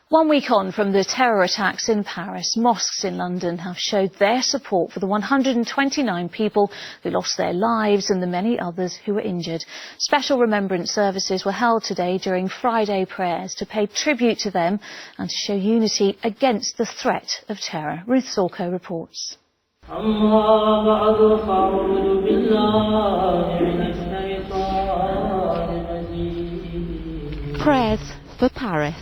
1 week on from the terror attacks in Paris, mosques in London have showed their support for the 129 people who lost their lives and the many others who were injured. Special remembrance services were held today during Friday prayers to pay tribute to them and to show unity against the threat of terror. Ruth Sorko reports. Prayers for Paris.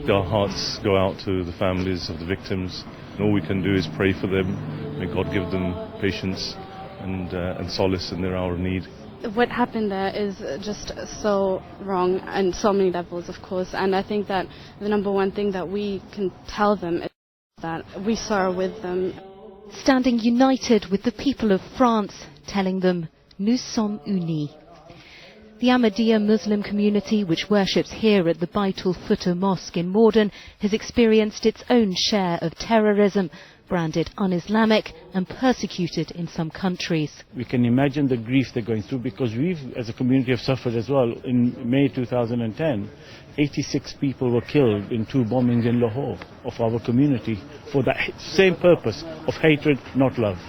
Our hearts go out to the families of the victims, and all we can do is pray for them. May God give them patience and solace in their hour of need. What happened there is just so wrong on so many levels, of course, and I think that the number one thing that we can tell them is that we sorrow with them. Standing united with the people of France, telling them, "Nous sommes unis." The Ahmadiyya Muslim community, which worships here at the Baitul Futuh Mosque in Morden, has experienced its own share of terrorism, branded un-Islamic and persecuted in some countries. We can imagine the grief they're going through because we've, as a community, have suffered as well. In May 2010, 86 people were killed in 2 bombings in Lahore of our community for the same purpose of hatred, not love.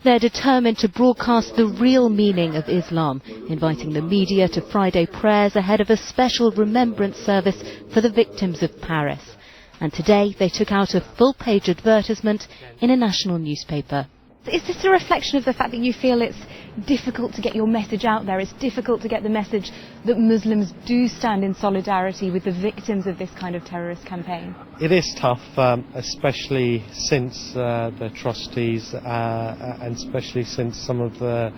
They're determined to broadcast the real meaning of Islam, inviting the media to Friday prayers ahead of a special remembrance service for the victims of Paris. And today they took out a full-page advertisement in a national newspaper. Is this a reflection of the fact that you feel it's difficult to get your message out there? It's difficult to get the message that Muslims do stand in solidarity with the victims of this kind of terrorist campaign? It is tough, especially since the atrocities and especially since some of the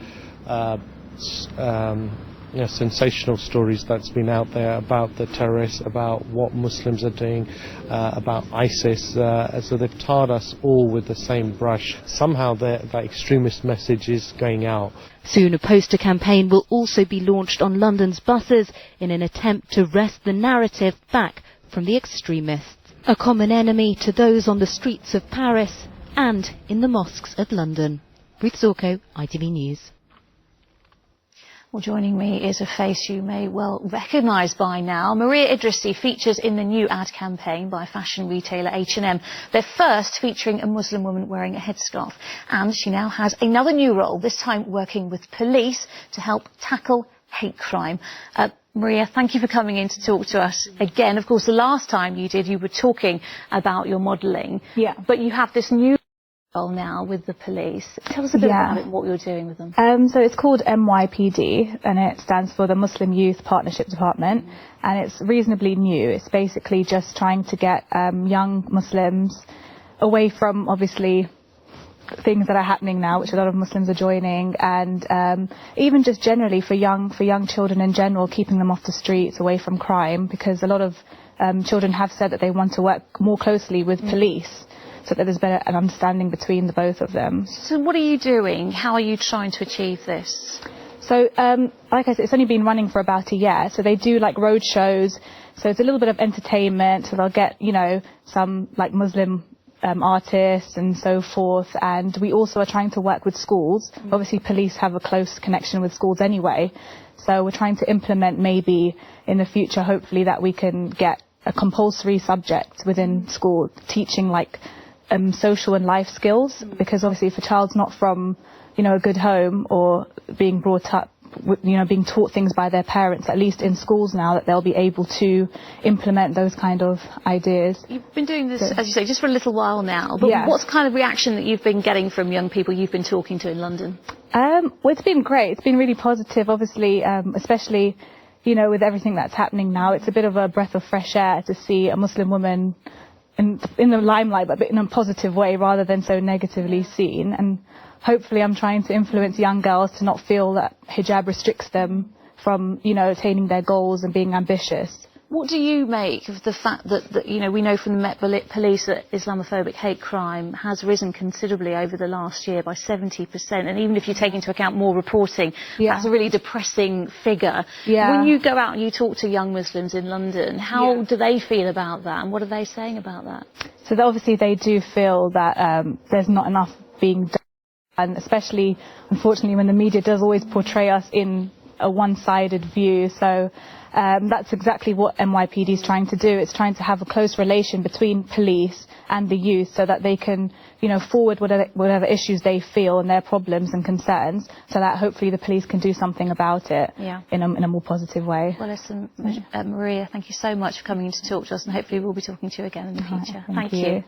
sensational stories that's been out there about the terrorists, about what Muslims are doing, about ISIS. So they've tarred us all with the same brush. Somehow that extremist message is going out. Soon a poster campaign will also be launched on London's buses in an attempt to wrest the narrative back from the extremists. A common enemy to those on the streets of Paris and in the mosques of London. Ruth Sorko, ITV News. Well, joining me is a face you may well recognise by now. Maria Idrissi features in the new ad campaign by fashion retailer H&M. They're first featuring a Muslim woman wearing a headscarf. And she now has another new role, this time working with police to help tackle hate crime. Maria, thank you for coming in to talk to us again. Of course, the last time you were talking about your modelling. Yeah. But you have this new role now with the police. Tell us a bit about it, what you're doing with them. So it's called MYPD, and it stands for the Muslim Youth Partnership Department, and it's reasonably new. It's basically just trying to get young Muslims away from, obviously, things that are happening now, which a lot of Muslims are joining, and even just generally for young children in general, keeping them off the streets, away from crime, because a lot of children have said that they want to work more closely with police, so that there's better an understanding between the both of them. So what are you doing? How are you trying to achieve this? So, like I said, it's only been running for about a year. So they do like road shows. So it's a little bit of entertainment. So they'll get, some like Muslim artists and so forth. And we also are trying to work with schools. Obviously, police have a close connection with schools anyway. So we're trying to implement maybe in the future, hopefully, that we can get a compulsory subject within school, teaching like social and life skills, because obviously if a child's not from, a good home or being brought up, being taught things by their parents, at least in schools now, that they'll be able to implement those kind of ideas. You've been doing this, as you say, just for a little while now, but what's kind of reaction that you've been getting from young people you've been talking to in London? Well, it's been great. It's been really positive, obviously, especially, with everything that's happening now. It's a bit of a breath of fresh air to see a Muslim woman in the limelight, but in a positive way rather than so negatively seen. And hopefully I'm trying to influence young girls to not feel that hijab restricts them from, attaining their goals and being ambitious. What do you make of the fact that we know from the Met Police that Islamophobic hate crime has risen considerably over the last year by 70%, and even if you take into account more reporting, that's a really depressing figure. When you go out and you talk to young Muslims in London, how do they feel about that, and what are they saying about that? So obviously they do feel that there's not enough being done, and especially, unfortunately, when the media does always portray us in a one-sided view. So that's exactly what NYPD is trying to do. It's trying to have a close relation between police and the youth so that they can, forward whatever issues they feel and their problems and concerns, so that hopefully the police can do something about it in a more positive way. Well, listen, Maria, thank you so much for coming in to talk to us, and hopefully we'll be talking to you again in the future. Thank you.